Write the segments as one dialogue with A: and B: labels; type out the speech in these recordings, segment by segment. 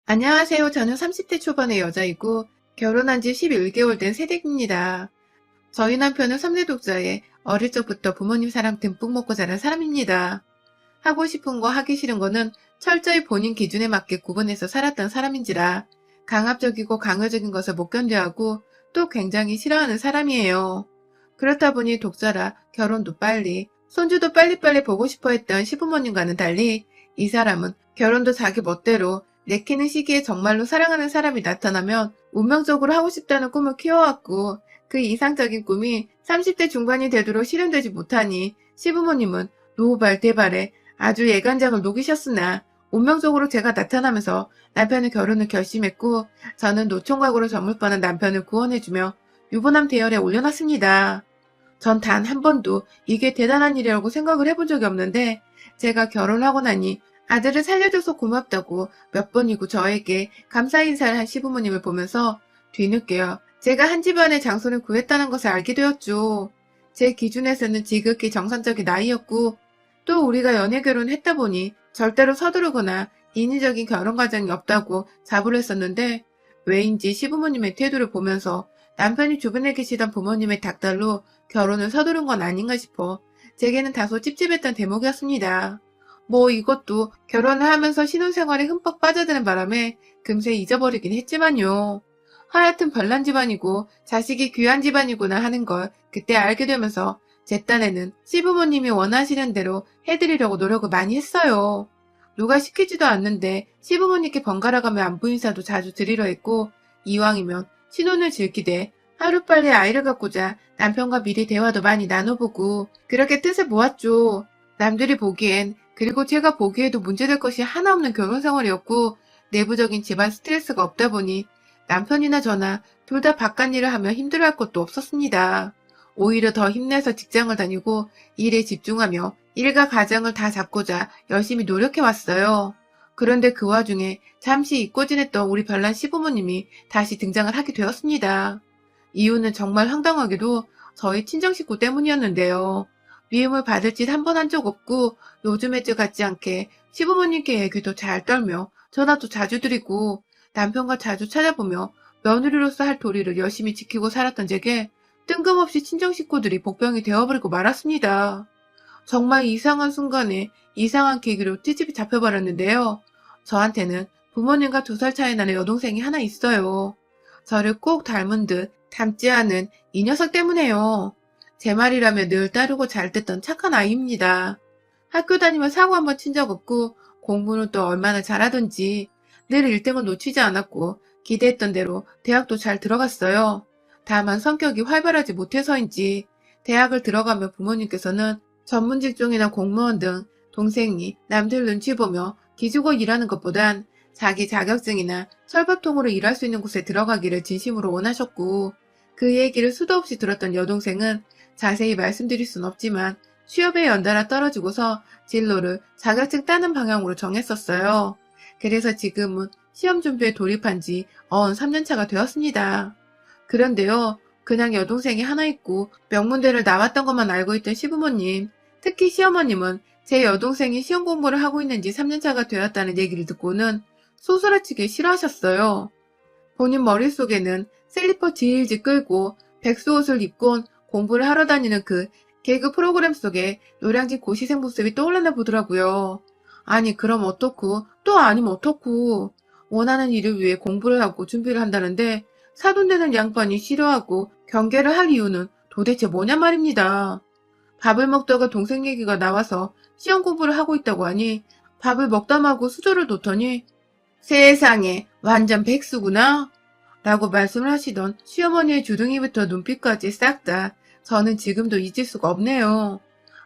A: 안녕하세요. 저는 30대 초반의 여자이고 결혼한 지 11개월 된 새댁입니다. 저희 남편은 3대 독자에 어릴 적부터 부모님 사랑 듬뿍 먹고 자란 사람입니다. 하고 싶은 거 하기 싫은 거는 철저히 본인 기준에 맞게 구분해서 살았던 사람인지라 강압적이고 강요적인 것을 못 견뎌하고 또 굉장히 싫어하는 사람이에요. 그렇다 보니 독자라 결혼도 빨리, 손주도 빨리빨리 보고 싶어 했던 시부모님과는 달리 이 사람은 결혼도 자기 멋대로 내키는 시기에 정말로 사랑하는 사람이 나타나면 운명적으로 하고 싶다는 꿈을 키워왔고 그 이상적인 꿈이 30대 중반이 되도록 실현되지 못하니 시부모님은 노후발대발에 아주 예간장을 녹이셨으나 운명적으로 제가 나타나면서 남편의 결혼을 결심했고 저는 노총각으로 저물 뻔한 남편을 구원해주며 유부남 대열에 올려놨습니다. 전 단 한 번도 이게 대단한 일이라고 생각을 해본 적이 없는데 제가 결혼하고 나니 아들을 살려줘서 고맙다고 몇 번이고 저에게 감사 인사를 한 시부모님을 보면서 뒤늦게요. 제가 한 집안의 장손을 구했다는 것을 알게 되었죠. 제 기준에서는 지극히 정상적인 나이였고 또 우리가 연애 결혼했다 보니 절대로 서두르거나 인위적인 결혼 과정이 없다고 자부를 했었는데 왜인지 시부모님의 태도를 보면서 남편이 주변에 계시던 부모님의 닥달로 결혼을 서두른 건 아닌가 싶어 제게는 다소 찝찝했던 대목이었습니다. 뭐 이것도 결혼을 하면서 신혼생활에 흠뻑 빠져드는 바람에 금세 잊어버리긴 했지만요. 하여튼 별난 집안이고 자식이 귀한 집안이구나 하는 걸 그때 알게 되면서 제 딴에는 시부모님이 원하시는 대로 해드리려고 노력을 많이 했어요. 누가 시키지도 않는데 시부모님께 번갈아 가며 안부 인사도 자주 드리려 했고 이왕이면 신혼을 즐기되 하루빨리 아이를 갖고자 남편과 미리 대화도 많이 나눠보고 그렇게 뜻을 모았죠. 남들이 보기엔 그리고 제가 보기에도 문제될 것이 하나 없는 결혼 생활이었고 내부적인 집안 스트레스가 없다 보니 남편이나 저나 둘 다 바깥 일을 하며 힘들어할 것도 없었습니다. 오히려 더 힘내서 직장을 다니고 일에 집중하며 일과 가정을 다 잡고자 열심히 노력해왔어요. 그런데 그 와중에 잠시 잊고 지냈던 우리 별난 시부모님이 다시 등장을 하게 되었습니다. 이유는 정말 황당하게도 저희 친정 식구 때문이었는데요. 미움을 받을 짓 한 번 한 적 없고 요즘의 저 같지 않게 시부모님께 얘기도 잘 떨며 전화도 자주 드리고 남편과 자주 찾아보며 며느리로서 할 도리를 열심히 지키고 살았던 제게 뜬금없이 친정 식구들이 복병이 되어버리고 말았습니다. 정말 이상한 순간에 이상한 계기로 트집이 잡혀버렸는데요. 저한테는 부모님과 2살 차이 나는 여동생이 하나 있어요. 저를 꼭 닮은 듯 닮지 않은 이 녀석 때문에요. 제 말이라며 늘 따르고 잘 듣던 착한 아이입니다. 학교 다니며 사고 한 번 친 적 없고 공부는 또 얼마나 잘하던지 늘 1등을 놓치지 않았고 기대했던 대로 대학도 잘 들어갔어요. 다만 성격이 활발하지 못해서인지 대학을 들어가며 부모님께서는 전문 직종이나 공무원 등 동생이 남들 눈치 보며 기죽어 일하는 것보단 자기 자격증이나 철밥통으로 일할 수 있는 곳에 들어가기를 진심으로 원하셨고 그 얘기를 수도 없이 들었던 여동생은 자세히 말씀드릴 순 없지만 취업에 연달아 떨어지고서 진로를 자격증 따는 방향으로 정했었어요. 그래서 지금은 시험 준비에 돌입한 지 3년차가 되었습니다. 그런데요, 그냥 여동생이 하나 있고 명문대를 나왔던 것만 알고 있던 시부모님, 특히 시어머님은 제 여동생이 시험 공부를 하고 있는지 3년차가 되었다는 얘기를 듣고는 소스라치게 싫어하셨어요. 본인 머릿속에는 슬리퍼 질질 끌고 백수옷을 입고 공부를 하러 다니는 그 개그 프로그램 속에 노량진 고시생 모습이 떠올랐나 보더라고요. 아니 그럼 어떻고 또 아니면 어떻고 원하는 일을 위해 공부를 하고 준비를 한다는데 사돈되는 양반이 싫어하고 경계를 할 이유는 도대체 뭐냐 말입니다. 밥을 먹다가 동생 얘기가 나와서 시험 공부를 하고 있다고 하니 밥을 먹다 말고 수저를 놓더니 세상에 완전 백수구나 라고 말씀을 하시던 시어머니의 주둥이부터 눈빛까지 싹 다 저는 지금도 잊을 수가 없네요.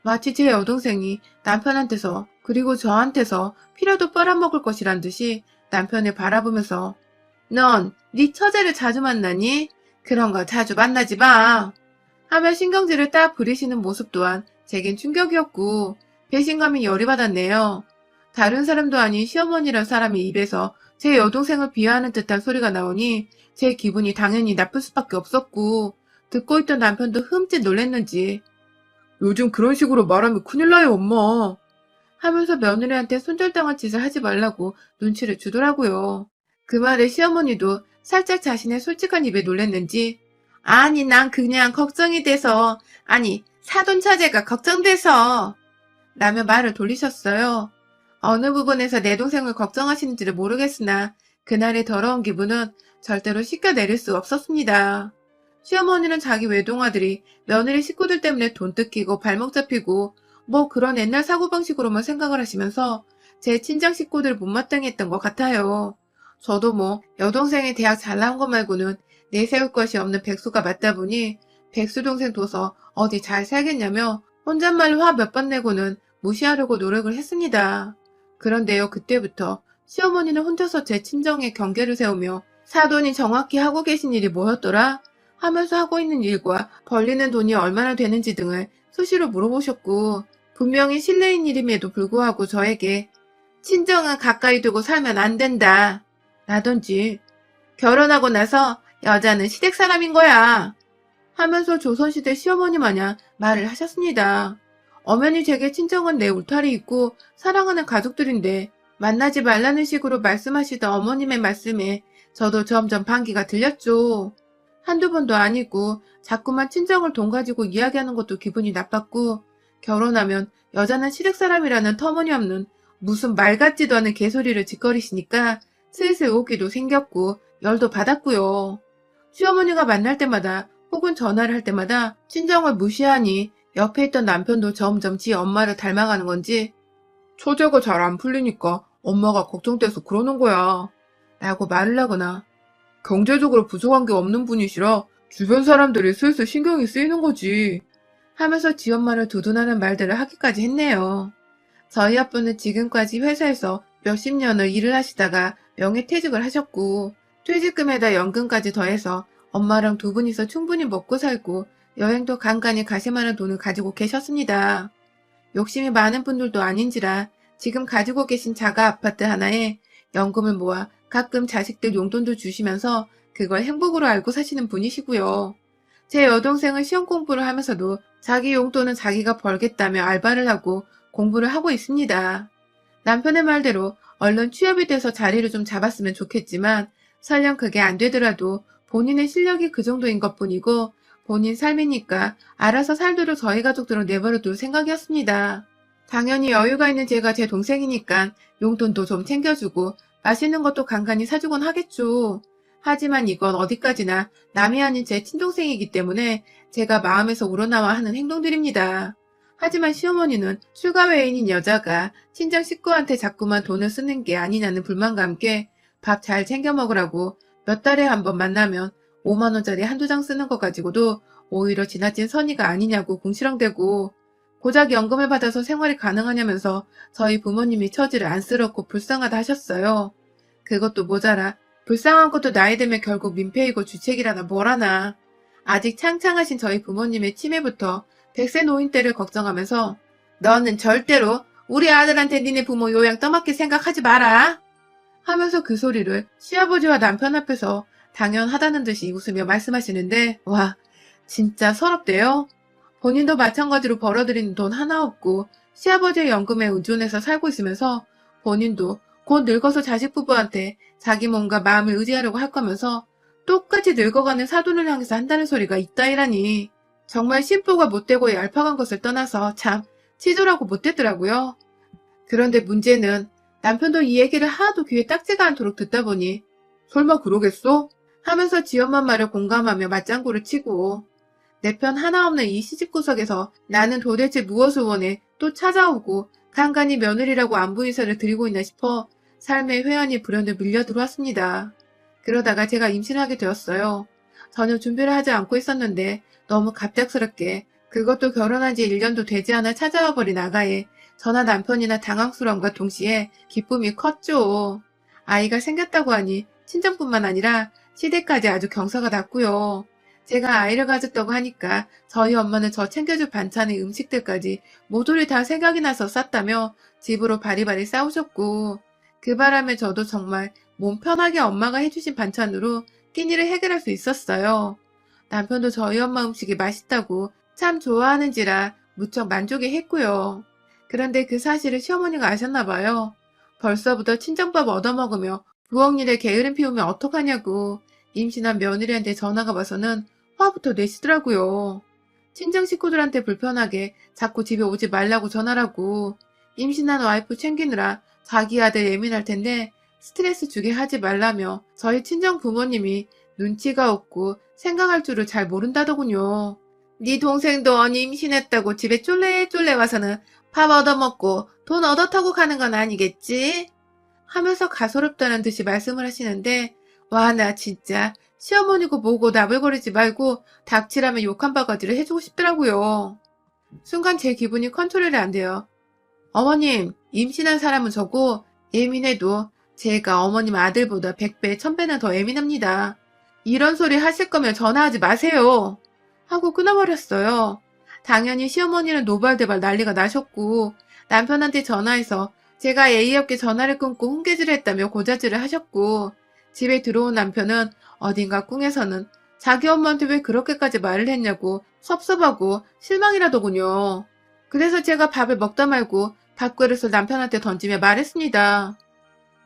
A: 마치 제 여동생이 남편한테서 그리고 저한테서 피라도 빨아먹을 것이란 듯이 남편을 바라보면서 넌 네 처제를 자주 만나니? 그런 거 자주 만나지 마. 하며 신경질을 딱 부리시는 모습 또한 제겐 충격이었고 배신감이 열이 받았네요. 다른 사람도 아닌 시어머니란 사람의 입에서 제 여동생을 비하하는 듯한 소리가 나오니 제 기분이 당연히 나쁠 수밖에 없었고 듣고 있던 남편도 흠칫 놀랬는지 요즘 그런 식으로 말하면 큰일 나요 엄마 하면서 며느리한테 손절당한 짓을 하지 말라고 눈치를 주더라고요. 그 말에 시어머니도 살짝 자신의 솔직한 입에 놀랐는지 아니 난 그냥 걱정이 돼서 아니 사돈 처제가 걱정돼서 라며 말을 돌리셨어요. 어느 부분에서 내 동생을 걱정하시는지를 모르겠으나 그날의 더러운 기분은 절대로 씻겨내릴 수 없었습니다. 시어머니는 자기 외동아들이 며느리 식구들 때문에 돈 뜯기고 발목 잡히고 뭐 그런 옛날 사고방식으로만 생각을 하시면서 제 친정 식구들 못마땅했던 것 같아요. 저도 뭐 여동생이 대학 잘 나온 것 말고는 내세울 것이 없는 백수가 맞다 보니 백수 동생 둬서 어디 잘 살겠냐며 혼잣말로 화 몇 번 내고는 무시하려고 노력을 했습니다. 그런데요, 그때부터 시어머니는 혼자서 제 친정에 경계를 세우며 사돈이 정확히 하고 계신 일이 뭐였더라? 하면서 하고 있는 일과 벌리는 돈이 얼마나 되는지 등을 수시로 물어보셨고 분명히 실례인 일임에도 불구하고 저에게 친정은 가까이 두고 살면 안 된다. 라던지 결혼하고 나서 여자는 시댁 사람인 거야. 하면서 조선시대 시어머니 마냥 말을 하셨습니다. 엄연히 제게 친정은 내 울타리 있고 사랑하는 가족들인데 만나지 말라는 식으로 말씀하시던 어머님의 말씀에 저도 점점 반기가 들렸죠. 한두 번도 아니고 자꾸만 친정을 돈 가지고 이야기하는 것도 기분이 나빴고 결혼하면 여자는 시댁 사람이라는 터무니없는 무슨 말 같지도 않은 개소리를 짓거리시니까 슬슬 오기도 생겼고 열도 받았고요. 시어머니가 만날 때마다 혹은 전화를 할 때마다 친정을 무시하니 옆에 있던 남편도 점점 지 엄마를 닮아가는 건지 처제가 잘 안 풀리니까 엄마가 걱정돼서 그러는 거야 라고 말을 하거나 경제적으로 부족한 게 없는 분이시라 주변 사람들이 슬슬 신경이 쓰이는 거지 하면서 지 엄마를 두둔하는 말들을 하기까지 했네요. 저희 아빠는 지금까지 회사에서 몇십 년을 일을 하시다가 명예퇴직을 하셨고 퇴직금에다 연금까지 더해서 엄마랑 두 분이서 충분히 먹고 살고 여행도 간간히 가실 만한 돈을 가지고 계셨습니다. 욕심이 많은 분들도 아닌지라 지금 가지고 계신 자가 아파트 하나에 연금을 모아 가끔 자식들 용돈도 주시면서 그걸 행복으로 알고 사시는 분이시고요. 제 여동생은 시험 공부를 하면서도 자기 용돈은 자기가 벌겠다며 알바를 하고 공부를 하고 있습니다. 남편의 말대로 얼른 취업이 돼서 자리를 좀 잡았으면 좋겠지만 설령 그게 안 되더라도 본인의 실력이 그 정도인 것뿐이고 본인 삶이니까 알아서 살도록 저희 가족들은 내버려둘 생각이었습니다. 당연히 여유가 있는 제가 제 동생이니까 용돈도 좀 챙겨주고 맛있는 것도 간간히 사주곤 하겠죠. 하지만 이건 어디까지나 남이 아닌 제 친동생이기 때문에 제가 마음에서 우러나와 하는 행동들입니다. 하지만 시어머니는 출가 외인인 여자가 친정 식구한테 자꾸만 돈을 쓰는 게 아니냐는 불만과 함께 밥 잘 챙겨 먹으라고 몇 달에 한 번 만나면 5만 원짜리 한두 장 쓰는 거 가지고도 오히려 지나친 선의가 아니냐고 궁시렁대고 고작 연금을 받아서 생활이 가능하냐면서 저희 부모님이 처지를 안쓰럽고 불쌍하다 하셨어요. 그것도 모자라 불쌍한 것도 나이 들면 결국 민폐이고 주책이라나 뭐라나. 아직 창창하신 저희 부모님의 치매부터 100세 노인 때를 걱정하면서 너는 절대로 우리 아들한테 니네 부모 요양 떠맡길 생각하지 마라 하면서 그 소리를 시아버지와 남편 앞에서 당연하다는 듯이 웃으며 말씀하시는데 와 진짜 서럽대요. 본인도 마찬가지로 벌어들이는 돈 하나 없고 시아버지의 연금에 의존해서 살고 있으면서 본인도 곧 늙어서 자식 부부한테 자기 몸과 마음을 의지하려고 할 거면서 똑같이 늙어가는 사돈을 향해서 한다는 소리가 있다이라니 정말 심보가 못되고 얄팍한 것을 떠나서 참 치졸하고 못됐더라고요. 그런데 문제는 남편도 이 얘기를 하나도 귀에 딱지가 않도록 듣다 보니 설마 그러겠어? 하면서 지엄마 말을 공감하며 맞장구를 치고 내 편 하나 없는 이 시집구석에서 나는 도대체 무엇을 원해 또 찾아오고 간간히 며느리라고 안부 인사를 드리고 있나 싶어 삶의 회한이 불현듯 밀려 들어왔습니다. 그러다가 제가 임신하게 되었어요. 전혀 준비를 하지 않고 있었는데 너무 갑작스럽게 그것도 결혼한 지 1년도 되지 않아 찾아와 버린 아가에 저나 남편이나 당황스러움과 동시에 기쁨이 컸죠. 아이가 생겼다고 하니 친정뿐만 아니라 시댁까지 아주 경사가 났고요. 제가 아이를 가졌다고 하니까 저희 엄마는 저 챙겨줄 반찬의 음식들까지 모조리 다 생각이 나서 쌌다며 집으로 바리바리 싸우셨고 그 바람에 저도 정말 몸 편하게 엄마가 해주신 반찬으로 끼니를 해결할 수 있었어요. 남편도 저희 엄마 음식이 맛있다고 참 좋아하는지라 무척 만족해 했고요. 그런데 그 사실을 시어머니가 아셨나봐요. 벌써부터 친정밥 얻어먹으며 부엌 일에 게으름 피우면 어떡하냐고 임신한 며느리한테 전화가 와서는 화부터 내시더라고요. 친정 식구들한테 불편하게 자꾸 집에 오지 말라고 전화라고 임신한 와이프 챙기느라 자기 아들 예민할 텐데 스트레스 주게 하지 말라며 저희 친정 부모님이 눈치가 없고 생각할 줄을 잘 모른다더군요. 네 동생도 언니 임신했다고 집에 쫄래쫄래 와서는 밥 얻어먹고 돈 얻어타고 가는 건 아니겠지? 하면서 가소롭다는 듯이 말씀을 하시는데 와 나 진짜 시어머니고 뭐고 나불거리지 말고 닥치라면 욕 한 바가지를 해주고 싶더라고요. 순간 제 기분이 컨트롤이 안 돼요. 어머님 임신한 사람은 저고 예민해도 제가 어머님 아들보다 100배 1000배는 더 예민합니다. 이런 소리 하실 거면 전화하지 마세요. 하고 끊어버렸어요. 당연히 시어머니는 노발대발 난리가 나셨고 남편한테 전화해서 제가 예의 없게 전화를 끊고 훈계질을 했다며 고자질을 하셨고 집에 들어온 남편은 어딘가 꿍에서는 자기 엄마한테 왜 그렇게까지 말을 했냐고 섭섭하고 실망이라더군요. 그래서 제가 밥을 먹다 말고 밥그릇을 남편한테 던지며 말했습니다.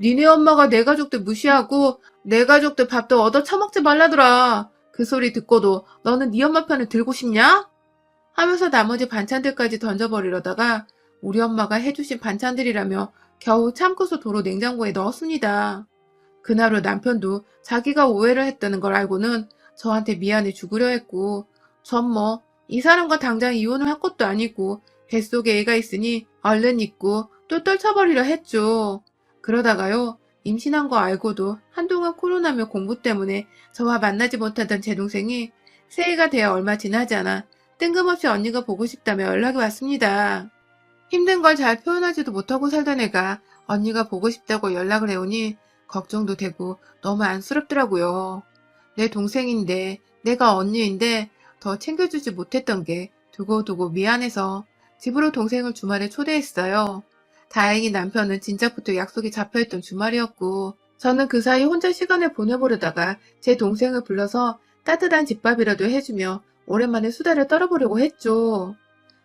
A: 니네 엄마가 내 가족들 무시하고 내 가족들 밥도 얻어 처먹지 말라더라. 그 소리 듣고도 너는 네 엄마 편을 들고 싶냐? 하면서 나머지 반찬들까지 던져버리려다가 우리 엄마가 해주신 반찬들이라며 겨우 참고서 도로 냉장고에 넣었습니다. 그날 후 남편도 자기가 오해를 했다는 걸 알고는 저한테 미안해 죽으려 했고 전 뭐 이 사람과 당장 이혼을 할 것도 아니고 뱃속에 애가 있으니 얼른 잊고 또 떨쳐버리려 했죠. 그러다가요 임신한 거 알고도 한동안 코로나며 공부 때문에 저와 만나지 못하던 제 동생이 새해가 되어 얼마 지나지 않아 뜬금없이 언니가 보고 싶다며 연락이 왔습니다. 힘든 걸 잘 표현하지도 못하고 살던 애가 언니가 보고 싶다고 연락을 해오니 걱정도 되고 너무 안쓰럽더라고요. 내 동생인데 내가 언니인데 더 챙겨주지 못했던 게 두고두고 미안해서 집으로 동생을 주말에 초대했어요. 다행히 남편은 진작부터 약속이 잡혀있던 주말이었고 저는 그 사이 혼자 시간을 보내보려다가 제 동생을 불러서 따뜻한 집밥이라도 해주며 오랜만에 수다를 떨어보려고 했죠.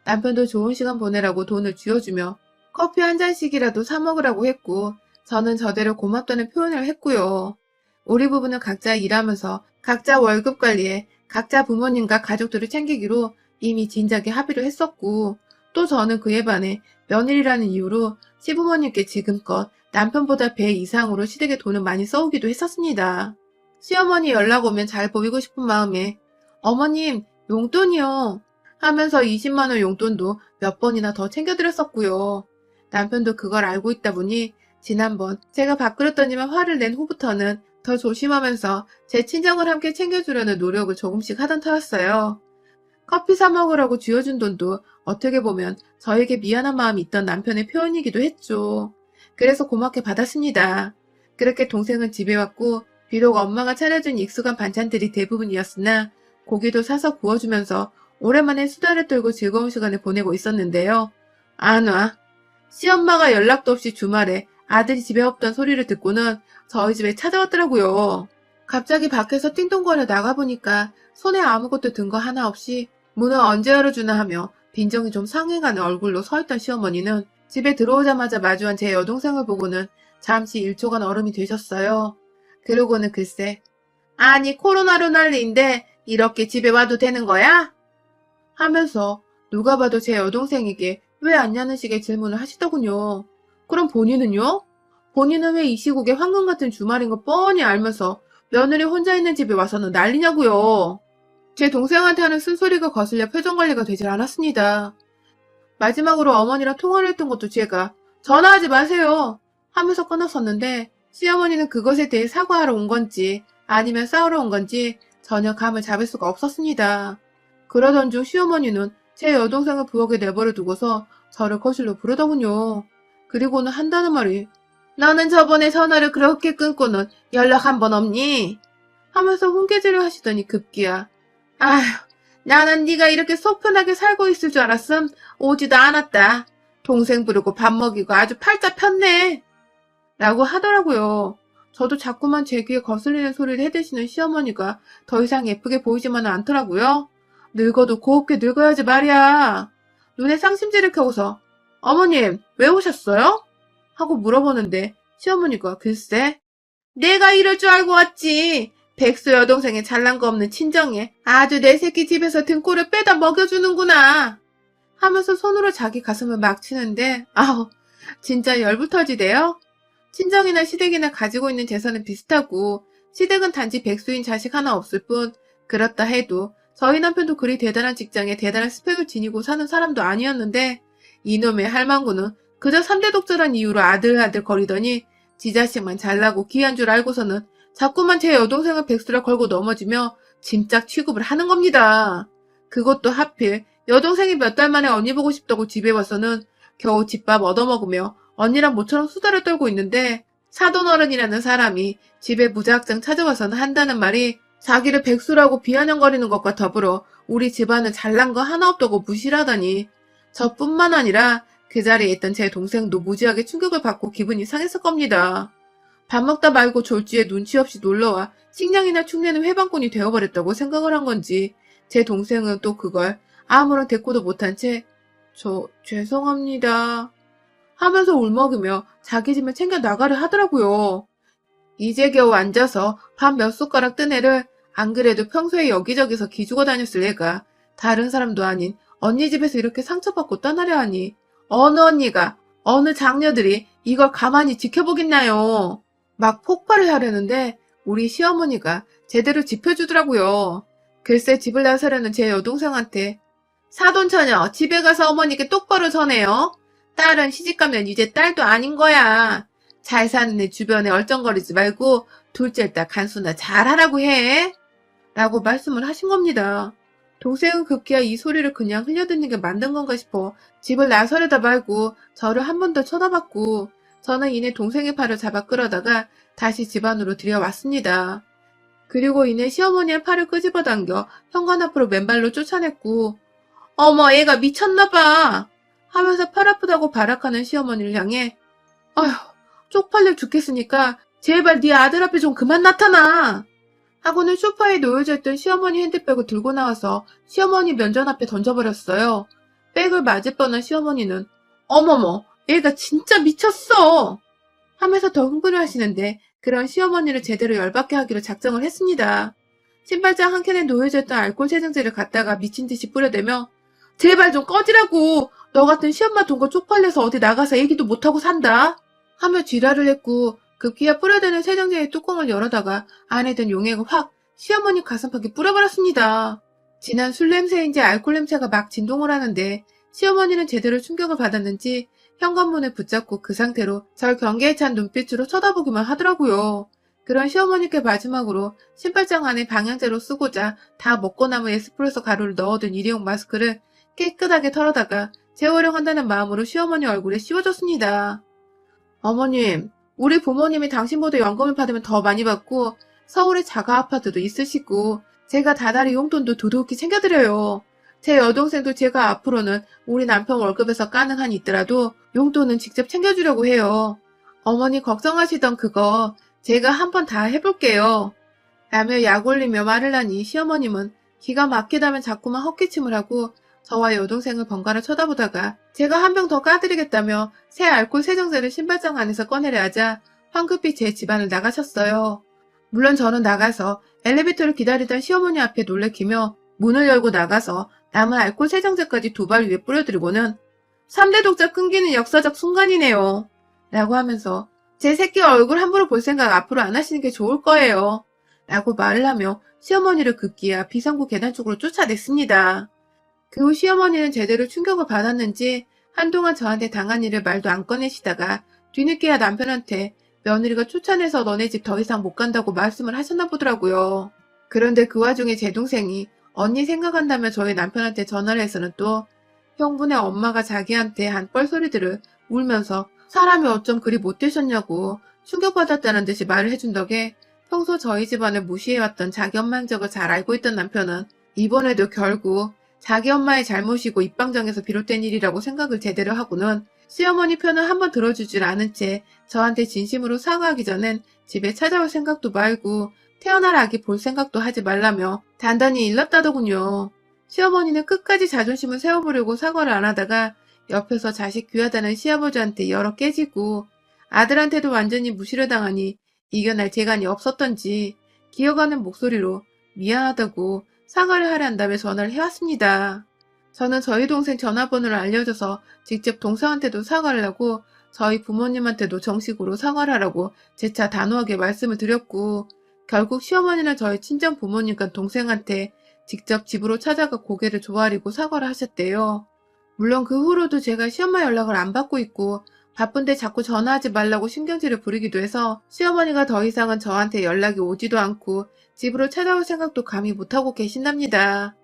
A: 남편도 좋은 시간 보내라고 돈을 쥐어주며 커피 한 잔씩이라도 사 먹으라고 했고 저는 저대로 고맙다는 표현을 했고요. 우리 부부는 각자 일하면서 각자 월급 관리에 각자 부모님과 가족들을 챙기기로 이미 진작에 합의를 했었고 또 저는 그에 반해 며느리라는 이유로 시부모님께 지금껏 남편보다 배 이상으로 시댁에 돈을 많이 써오기도 했었습니다. 시어머니 연락 오면 잘 보이고 싶은 마음에 어머님 용돈이요 하면서 20만원 용돈도 몇 번이나 더 챙겨드렸었고요. 남편도 그걸 알고 있다 보니 지난번 제가 밥그릇 던지면 화를 낸 후부터는 더 조심하면서 제 친정을 함께 챙겨주려는 노력을 조금씩 하던 터였어요. 커피 사 먹으라고 쥐어준 돈도 어떻게 보면 저에게 미안한 마음이 있던 남편의 표현이기도 했죠. 그래서 고맙게 받았습니다. 그렇게 동생은 집에 왔고 비록 엄마가 차려준 익숙한 반찬들이 대부분이었으나 고기도 사서 구워주면서 오랜만에 수다를 떨고 즐거운 시간을 보내고 있었는데요. 안 와. 시엄마가 연락도 없이 주말에 아들이 집에 없던 소리를 듣고는 저희 집에 찾아왔더라고요. 갑자기 밖에서 띵동거려 나가보니까 손에 아무것도 든 거 하나 없이 문을 언제 열어주나 하며 빈정이 좀 상해가는 얼굴로 서있던 시어머니는 집에 들어오자마자 마주한 제 여동생을 보고는 잠시 1초간 얼음이 되셨어요. 그러고는 글쎄 아니 코로나로 난리인데 이렇게 집에 와도 되는 거야? 하면서 누가 봐도 제 여동생에게 왜 왔냐는 식의 질문을 하시더군요. 그럼 본인은요? 본인은 왜 이 시국에 황금 같은 주말인 거 뻔히 알면서 며느리 혼자 있는 집에 와서는 난리냐고요. 제 동생한테 하는 쓴소리가 거슬려 표정 관리가 되질 않았습니다. 마지막으로 어머니랑 통화를 했던 것도 제가 전화하지 마세요 하면서 끊었었는데 시어머니는 그것에 대해 사과하러 온 건지 아니면 싸우러 온 건지 전혀 감을 잡을 수가 없었습니다. 그러던 중 시어머니는 제 여동생을 부엌에 내버려 두고서 저를 거실로 부르더군요. 그리고는 한다는 말이 너는 저번에 전화를 그렇게 끊고는 연락 한 번 없니? 하면서 훈계질을 하시더니 급기야 아휴 나는 네가 이렇게 속 편하게 살고 있을 줄 알았음 오지도 않았다. 동생 부르고 밥 먹이고 아주 팔자 폈네. 라고 하더라고요. 저도 자꾸만 제 귀에 거슬리는 소리를 해대시는 시어머니가 더 이상 예쁘게 보이지만은 않더라고요. 늙어도 곱게 늙어야지 말이야. 눈에 쌍심지를 켜고서 어머님 왜 오셨어요? 하고 물어보는데 시어머니가 글쎄 내가 이럴 줄 알고 왔지. 백수 여동생의 잘난 거 없는 친정에 아주 내 새끼 집에서 등골을 빼다 먹여주는구나. 하면서 손으로 자기 가슴을 막 치는데 아우 진짜 열불 터지대요. 친정이나 시댁이나 가지고 있는 재산은 비슷하고 시댁은 단지 백수인 자식 하나 없을 뿐 그렇다 해도 저희 남편도 그리 대단한 직장에 대단한 스펙을 지니고 사는 사람도 아니었는데 이놈의 할망구는 그저 3대 독자란 이유로 아들아들 거리더니 지 자식만 잘나고 귀한 줄 알고서는 자꾸만 제 여동생을 백수라 걸고 넘어지며 짐짝 취급을 하는 겁니다. 그것도 하필 여동생이 몇 달 만에 언니 보고 싶다고 집에 와서는 겨우 집밥 얻어먹으며 언니랑 모처럼 수다를 떨고 있는데 사돈어른이라는 사람이 집에 무작정 찾아와서는 한다는 말이 자기를 백수라고 비아냥거리는 것과 더불어 우리 집안은 잘난 거 하나 없다고 무시하다니 저뿐만 아니라 그 자리에 있던 제 동생도 무지하게 충격을 받고 기분이 상했을 겁니다. 밥 먹다 말고 졸지에 눈치 없이 놀러와 식량이나 축내는 회방꾼이 되어버렸다고 생각을 한 건지 제 동생은 또 그걸 아무런 대꾸도 못한 채 죄송합니다 하면서 울먹이며 자기 짐을 챙겨 나가려 하더라고요. 이제 겨우 앉아서 밥 몇 숟가락 뜬 애를 안 그래도 평소에 여기저기서 기죽어 다녔을 애가 다른 사람도 아닌 언니 집에서 이렇게 상처받고 떠나려 하니 어느 언니가 어느 장녀들이 이걸 가만히 지켜보겠나요. 막 폭발을 하려는데 우리 시어머니가 제대로 짚어주더라고요. 글쎄 집을 나서려는 제 여동생한테 사돈처녀 집에 가서 어머니께 똑바로 전해요. 딸은 시집가면 이제 딸도 아닌 거야. 잘 사는 애 주변에 얼쩡거리지 말고 둘째 딸 간수나 잘하라고 해. 라고 말씀을 하신 겁니다. 동생은 급기야 이 소리를 그냥 흘려듣는 게 맞는 건가 싶어 집을 나서려다 말고 저를 한 번 더 쳐다봤고 저는 이내 동생의 팔을 잡아 끌어다가 다시 집 안으로 들여왔습니다. 그리고 이내 시어머니의 팔을 끄집어 당겨 현관 앞으로 맨발로 쫓아냈고 어머 얘가 미쳤나봐 하면서 팔 아프다고 발악하는 시어머니를 향해 아휴 쪽팔려 죽겠으니까 제발 네 아들 앞에 좀 그만 나타나 하고는 소파에 놓여져 있던 시어머니 핸드백을 들고 나와서 시어머니 면전 앞에 던져버렸어요. 백을 맞을 뻔한 시어머니는 어머머 얘가 진짜 미쳤어 하면서 더 흥분을 하시는데 그런 시어머니를 제대로 열받게 하기로 작정을 했습니다. 신발장 한 켠에 놓여져 있던 알코올 세정제를 갖다가 미친 듯이 뿌려대며 제발 좀 꺼지라고 너 같은 시엄마 돈 거 쪽팔려서 어디 나가서 얘기도 못하고 산다 하며 지랄을 했고 급기야 뿌려대는 세정제의 뚜껑을 열어다가 안에 든 용액을 확 시어머니 가슴팍에 뿌려버렸습니다. 진한 술 냄새인지 알코올 냄새가 막 진동을 하는데 시어머니는 제대로 충격을 받았는지 현관문을 붙잡고 그 상태로 절 경계에 찬 눈빛으로 쳐다보기만 하더라고요. 그런 시어머니께 마지막으로 신발장 안에 방향제로 쓰고자 다 먹고 남은 에스프레소 가루를 넣어둔 일회용 마스크를 깨끗하게 털어다가 재활용한다는 마음으로 시어머니 얼굴에 씌워줬습니다. 어머님, 우리 부모님이 당신보다 연금을 받으면 더 많이 받고 서울에 자가 아파트도 있으시고 제가 다달이 용돈도 두둑히 챙겨드려요. 제 여동생도 제가 앞으로는 우리 남편 월급에서 까는 한이 있더라도 용돈은 직접 챙겨주려고 해요. 어머니 걱정하시던 그거 제가 한번 다 해볼게요. 라며 약 올리며 말을 하니 시어머님은 기가 막히다면 자꾸만 헛기침을 하고 저와 여동생을 번갈아 쳐다보다가 제가 한 병 더 까드리겠다며 새 알코올 세정제를 신발장 안에서 꺼내려 하자 황급히 제 집안을 나가셨어요. 물론 저는 나가서 엘리베이터를 기다리던 시어머니 앞에 놀래키며 문을 열고 나가서 남은 알코올 세정제까지 두 발 위에 뿌려드리고는 3대 독자 끊기는 역사적 순간이네요. 라고 하면서 제 새끼 얼굴 함부로 볼 생각 앞으로 안 하시는 게 좋을 거예요. 라고 말을 하며 시어머니를 급기야 비상구 계단 쪽으로 쫓아냈습니다. 그 후 시어머니는 제대로 충격을 받았는지 한동안 저한테 당한 일을 말도 안 꺼내시다가 뒤늦게야 남편한테 며느리가 쫓아내서 너네 집 더 이상 못 간다고 말씀을 하셨나 보더라고요. 그런데 그 와중에 제 동생이 언니 생각한다며 저희 남편한테 전화를 해서는 또 형부네 엄마가 자기한테 한 뻘소리들을 울면서 사람이 어쩜 그리 못되셨냐고 충격받았다는 듯이 말을 해준 덕에 평소 저희 집안을 무시해왔던 자기 엄마 행적을 잘 알고 있던 남편은 이번에도 결국 자기 엄마의 잘못이고 입방정에서 비롯된 일이라고 생각을 제대로 하고는 시어머니 편을 한번 들어주질 않은 채 저한테 진심으로 사과하기 전엔 집에 찾아올 생각도 말고 태어날 아기 볼 생각도 하지 말라며 단단히 일렀다더군요. 시어머니는 끝까지 자존심을 세워보려고 사과를 안 하다가 옆에서 자식 귀하다는 시아버지한테 열어 깨지고 아들한테도 완전히 무시를 당하니 이겨낼 재간이 없었던지 기어가는 목소리로 미안하다고 사과를 하려 한다며 전화를 해왔습니다. 저는 저희 동생 전화번호를 알려줘서 직접 동생한테도 사과를 하고 저희 부모님한테도 정식으로 사과를 하라고 재차 단호하게 말씀을 드렸고, 결국 시어머니는 저희 친정 부모님과 동생한테 직접 집으로 찾아가 고개를 조아리고 사과를 하셨대요. 물론 그 후로도 제가 시엄마 연락을 안 받고 있고 바쁜데 자꾸 전화하지 말라고 신경질을 부리기도 해서 시어머니가 더 이상은 저한테 연락이 오지도 않고 집으로 찾아올 생각도 감히 못하고 계신답니다.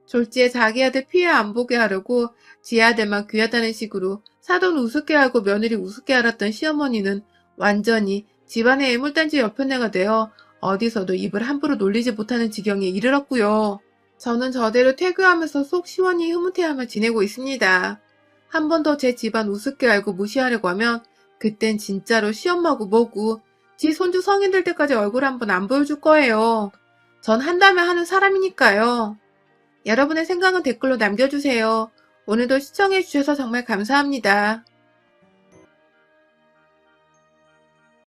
A: 졸지에 자기 아들 피해 안 보게 하려고 지 아들만 귀하다는 식으로 사돈 우습게 알고 며느리 우습게 알았던 시어머니는 완전히 집안의 애물단지 여편네가 되어 어디서도 입을 함부로 놀리지 못하는 지경에 이르렀고요. 저는 저대로 퇴교하면서 속 시원히 흐뭇해하며 지내고 있습니다. 한 번 더 제 집안 우습게 알고 무시하려고 하면 그땐 진짜로 시엄마고 뭐고 지 손주 성인 될 때까지 얼굴 한번 안 보여줄 거예요. 전 한다면 하는 사람이니까요. 여러분의 생각은 댓글로 남겨주세요. 오늘도 시청해주셔서 정말 감사합니다.